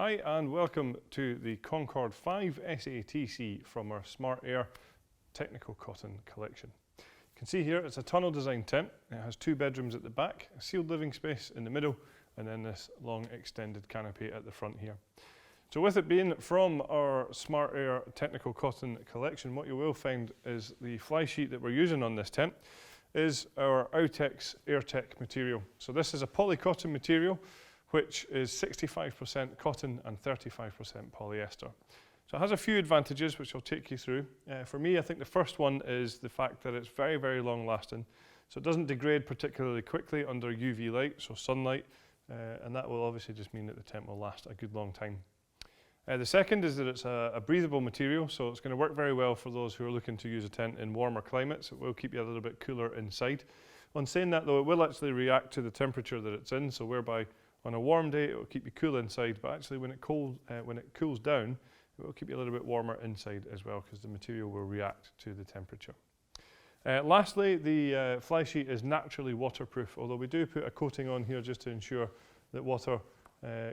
Hi and welcome to the Concorde 5SATC from our Smart Air Technical Cotton collection. You can see here it's a tunnel design tent. It has two bedrooms at the back, a sealed living space in the middle, and then this long extended canopy at the front here. So with it being from our Smart Air Technical Cotton collection, what you will find is the fly sheet that we're using on this tent is our Outtex Airtech material. So this is a polycotton material which is 65% cotton and 35% polyester. So it has a few advantages which I'll take you through. For me, I think the first one is the fact that it's very, very long lasting. So it doesn't degrade particularly quickly under UV light, so sunlight, and that will obviously just mean that the tent will last a good long time. The second is that it's a breathable material, so it's going to work very well for those who are looking to use a tent in warmer climates. It will keep you a little bit cooler inside. On saying that though, it will actually react to the temperature that it's in, so whereby on a warm day it will keep you cool inside, but actually when it cools down, it will keep you a little bit warmer inside as well, because the material will react to the temperature. Lastly, the fly sheet is naturally waterproof, although we do put a coating on here just to ensure that water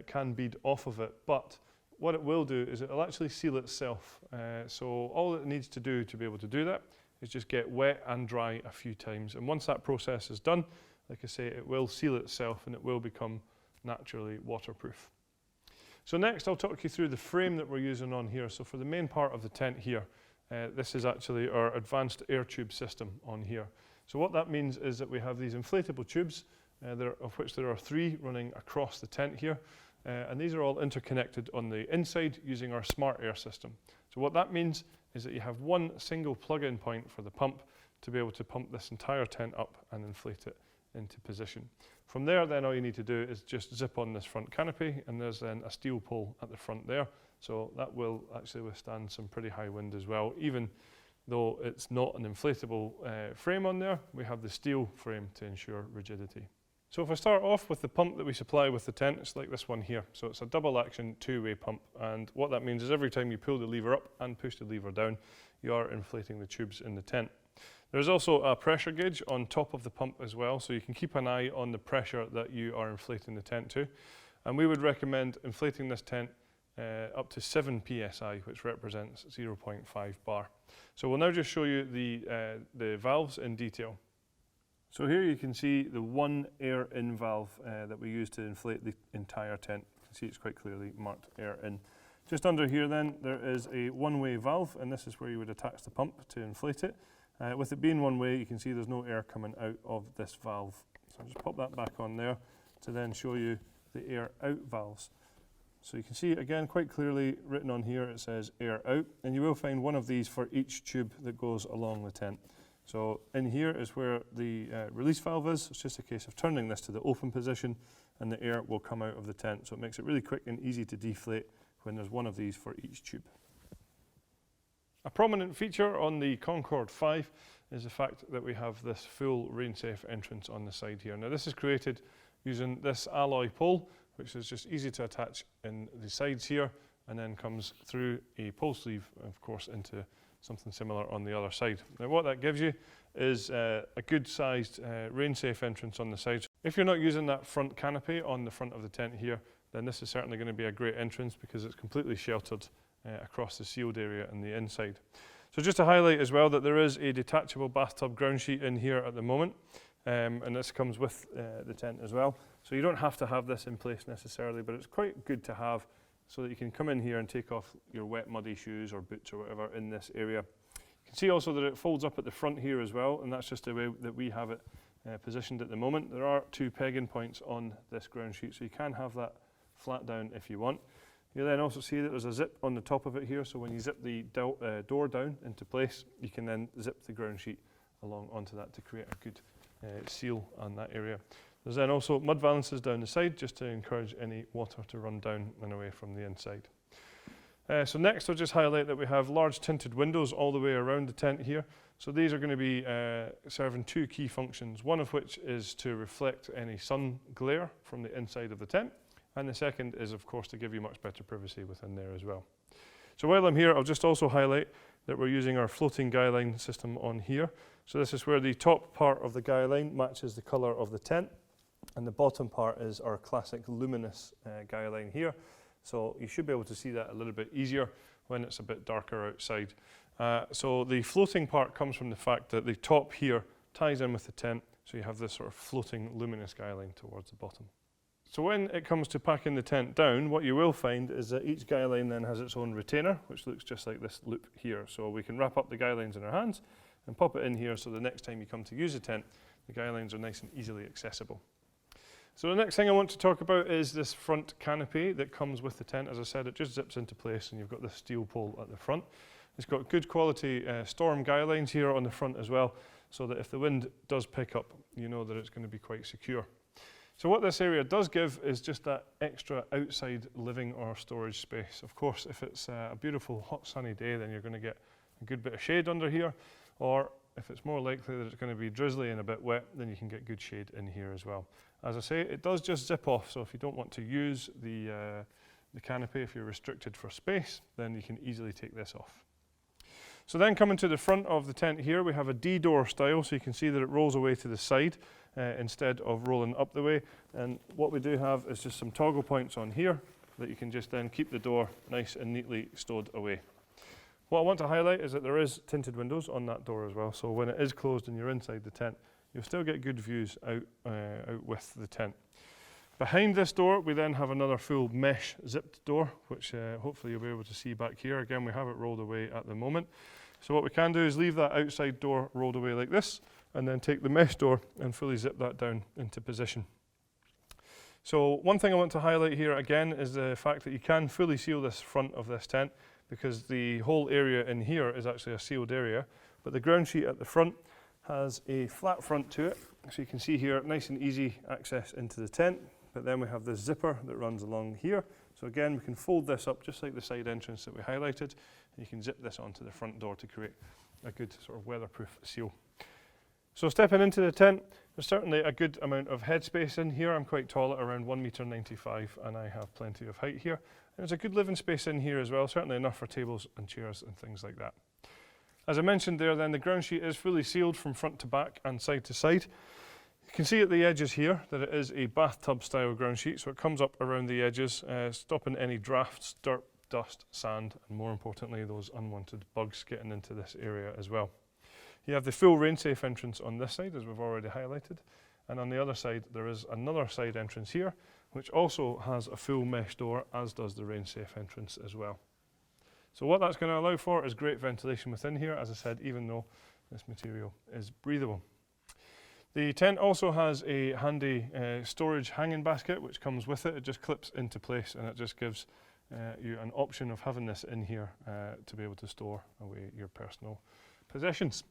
can bead off of it. But what it will do is it will actually seal itself. So all it needs to do to be able to do that is just get wet and dry a few times. And once that process is done, like I say, it will seal itself and it will become naturally waterproof. So next I'll talk you through the frame that we're using on here. So for the main part of the tent here, this is actually our advanced air tube system on here. So what that means is that we have these inflatable tubes, of which there are 3 running across the tent here. And these are all interconnected on the inside using our smart air system. So what that means is that you have one single plug-in point for the pump to be able to pump this entire tent up and inflate it into position. From there then all you need to do is just zip on this front canopy, and there's then a steel pole at the front there. So that will actually withstand some pretty high wind as well. Even though it's not an inflatable frame on there, we have the steel frame to ensure rigidity. So if I start off with the pump that we supply with the tent, it's like this one here. So it's a double action two-way pump, and what that means is every time you pull the lever up and push the lever down, you are inflating the tubes in the tent. There's also a pressure gauge on top of the pump as well, so you can keep an eye on the pressure that you are inflating the tent to. And we would recommend inflating this tent up to 7 psi, which represents 0.5 bar. So we'll now just show you the valves in detail. So here you can see the one air in valve that we use to inflate the entire tent. You can see it's quite clearly marked air in. Just under here then there is a one-way valve, and this is where you would attach the pump to inflate it. With it being one way, you can see there's no air coming out of this valve. So I'll just pop that back on there to then show you the air out valves. So you can see again quite clearly written on here, it says air out, and you will find one of these for each tube that goes along the tent. So in here is where the release valve is. It's just a case of turning this to the open position and the air will come out of the tent. So it makes it really quick and easy to deflate when there's one of these for each tube. A prominent feature on the Concorde 5 is the fact that we have this full rain-safe entrance on the side here. Now this is created using this alloy pole, which is just easy to attach in the sides here, and then comes through a pole sleeve, of course, into something similar on the other side. Now what that gives you is a good sized rain-safe entrance on the side. If you're not using that front canopy on the front of the tent here, then this is certainly going to be a great entrance because it's completely sheltered across the sealed area and the inside. So just to highlight as well that there is a detachable bathtub ground sheet in here at the moment, and this comes with the tent as well. So you don't have to have this in place necessarily, but it's quite good to have so that you can come in here and take off your wet muddy shoes or boots or whatever in this area. You can see also that it folds up at the front here as well, and that's just the way that we have it positioned at the moment. There are 2 pegging points on this ground sheet, so you can have that flat down if you want. You'll then also see that there's a zip on the top of it here, so when you zip the door down into place, you can then zip the ground sheet along onto that to create a good seal on that area. There's then also mud valances down the side just to encourage any water to run down and away from the inside. So next I'll just highlight that we have large tinted windows all the way around the tent here. So these are going to be serving 2 key functions, one of which is to reflect any sun glare from the inside of the tent, and the second is of course to give you much better privacy within there as well. So while I'm here, I'll just also highlight that we're using our floating guy line system on here. So this is where the top part of the guy line matches the colour of the tent, and the bottom part is our classic luminous guy line here. So you should be able to see that a little bit easier when it's a bit darker outside. So the floating part comes from the fact that the top here ties in with the tent, so you have this sort of floating luminous skyline towards the bottom. So when it comes to packing the tent down, what you will find is that each guy line then has its own retainer, which looks just like this loop here. So we can wrap up the guy lines in our hands and pop it in here, so the next time you come to use the tent, the guy lines are nice and easily accessible. So the next thing I want to talk about is this front canopy that comes with the tent. As I said, it just zips into place and you've got this steel pole at the front. It's got good quality storm guy lines here on the front as well, so that if the wind does pick up, you know that it's going to be quite secure. So what this area does give is just that extra outside living or storage space. Of course, if it's a beautiful hot sunny day, then you're going to get a good bit of shade under here, or if it's more likely that it's going to be drizzly and a bit wet, then you can get good shade in here as well. As I say, it does just zip off, so if you don't want to use the canopy, if you're restricted for space, then you can easily take this off. So then coming to the front of the tent here, we have a D-door style, so you can see that it rolls away to the side instead of rolling up the way. And what we do have is just some toggle points on here that you can just then keep the door nice and neatly stowed away. What I want to highlight is that there is tinted windows on that door as well, so when it is closed and you're inside the tent, you'll still get good views out with the tent. Behind this door, we then have another full mesh zipped door, which hopefully you'll be able to see back here. Again, we have it rolled away at the moment. So what we can do is leave that outside door rolled away like this, and then take the mesh door and fully zip that down into position. So one thing I want to highlight here again is the fact that you can fully seal this front of this tent, because the whole area in here is actually a sealed area, but the ground sheet at the front has a flat front to it. So you can see here, nice and easy access into the tent, but then we have this zipper that runs along here. So again, we can fold this up just like the side entrance that we highlighted, and you can zip this onto the front door to create a good sort of weatherproof seal. So stepping into the tent, there's certainly a good amount of headspace in here. I'm quite tall at around 1.95 m, and I have plenty of height here. And there's a good living space in here as well, certainly enough for tables and chairs and things like that. As I mentioned there then, the ground sheet is fully sealed from front to back and side to side. You can see at the edges here that it is a bathtub style ground sheet, so it comes up around the edges, stopping any drafts, dirt, dust, sand, and more importantly, those unwanted bugs getting into this area as well. You have the full rain-safe entrance on this side, as we've already highlighted, and on the other side there is another side entrance here, which also has a full mesh door, as does the rain-safe entrance as well. So what that's going to allow for is great ventilation within here, as I said, even though this material is breathable. The tent also has a handy storage hanging basket which comes with it. It just clips into place, and it just gives you an option of having this in here to be able to store away your personal possessions.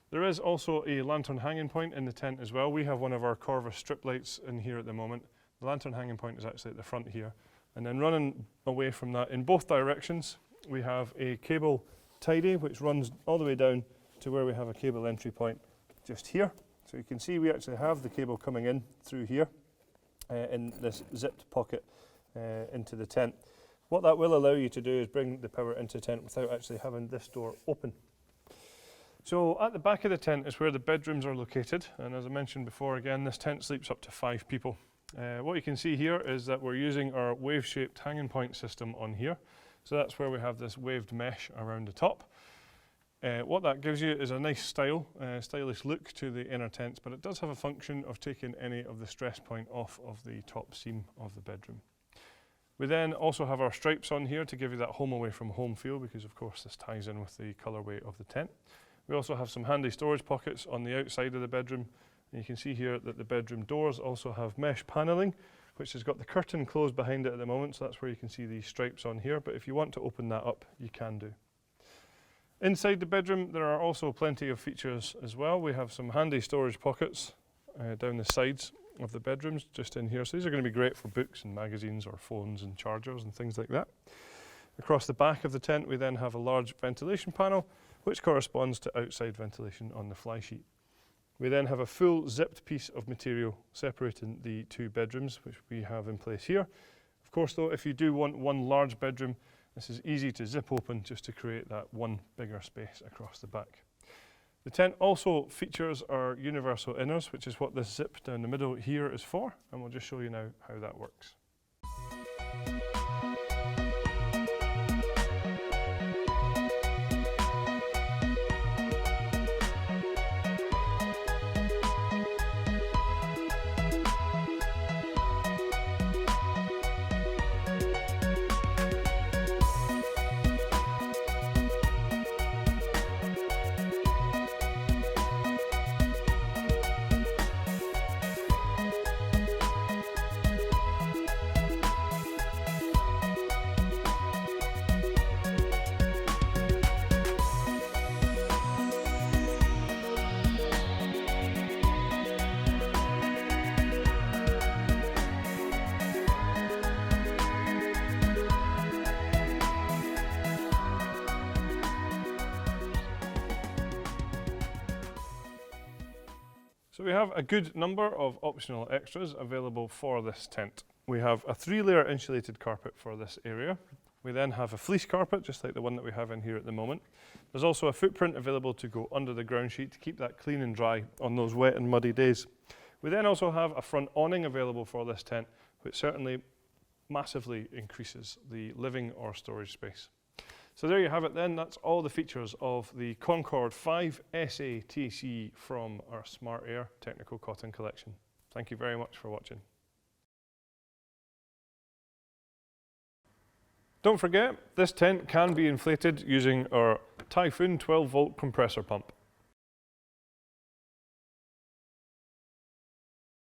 There is also a lantern hanging point in the tent as well. We have one of our Corvus strip lights in here at the moment. The lantern hanging point is actually at the front here. And then running away from that in both directions, we have a cable tidy which runs all the way down to where we have a cable entry point just here. So you can see we actually have the cable coming in through here in this zipped pocket into the tent. What that will allow you to do is bring the power into the tent without actually having this door open. So at the back of the tent is where the bedrooms are located, and as I mentioned before, again, this tent sleeps up to 5 people. What you can see here is that we're using our wave-shaped hanging point system on here. So that's where we have this waved mesh around the top. What that gives you is a nice stylish look to the inner tents, but it does have a function of taking any of the stress point off of the top seam of the bedroom. We then also have our stripes on here to give you that home away from home feel, because of course this ties in with the colourway of the tent. We also have some handy storage pockets on the outside of the bedroom, and you can see here that the bedroom doors also have mesh panelling, which has got the curtain closed behind it at the moment, so that's where you can see these stripes on here, but if you want to open that up, you can do. Inside the bedroom, there are also plenty of features as well. We have some handy storage pockets down the sides of the bedrooms, just in here. So these are going to be great for books and magazines or phones and chargers and things like that. Across the back of the tent, we then have a large ventilation panel, which corresponds to outside ventilation on the fly sheet. We then have a full zipped piece of material separating the 2 bedrooms, which we have in place here. Of course, though, if you do want one large bedroom, this is easy to zip open just to create that one bigger space across the back. The tent also features our universal inners, which is what this zip down the middle here is for, and we'll just show you now how that works. So we have a good number of optional extras available for this tent. We have a 3-layer insulated carpet for this area. We then have a fleece carpet, just like the one that we have in here at the moment. There's also a footprint available to go under the ground sheet to keep that clean and dry on those wet and muddy days. We then also have a front awning available for this tent, which certainly massively increases the living or storage space. So there you have it then. That's all the features of the Concorde 5SATC from our Smart Air Technical Cotton Collection. Thank you very much for watching. Don't forget, this tent can be inflated using our Typhoon 12-volt compressor pump.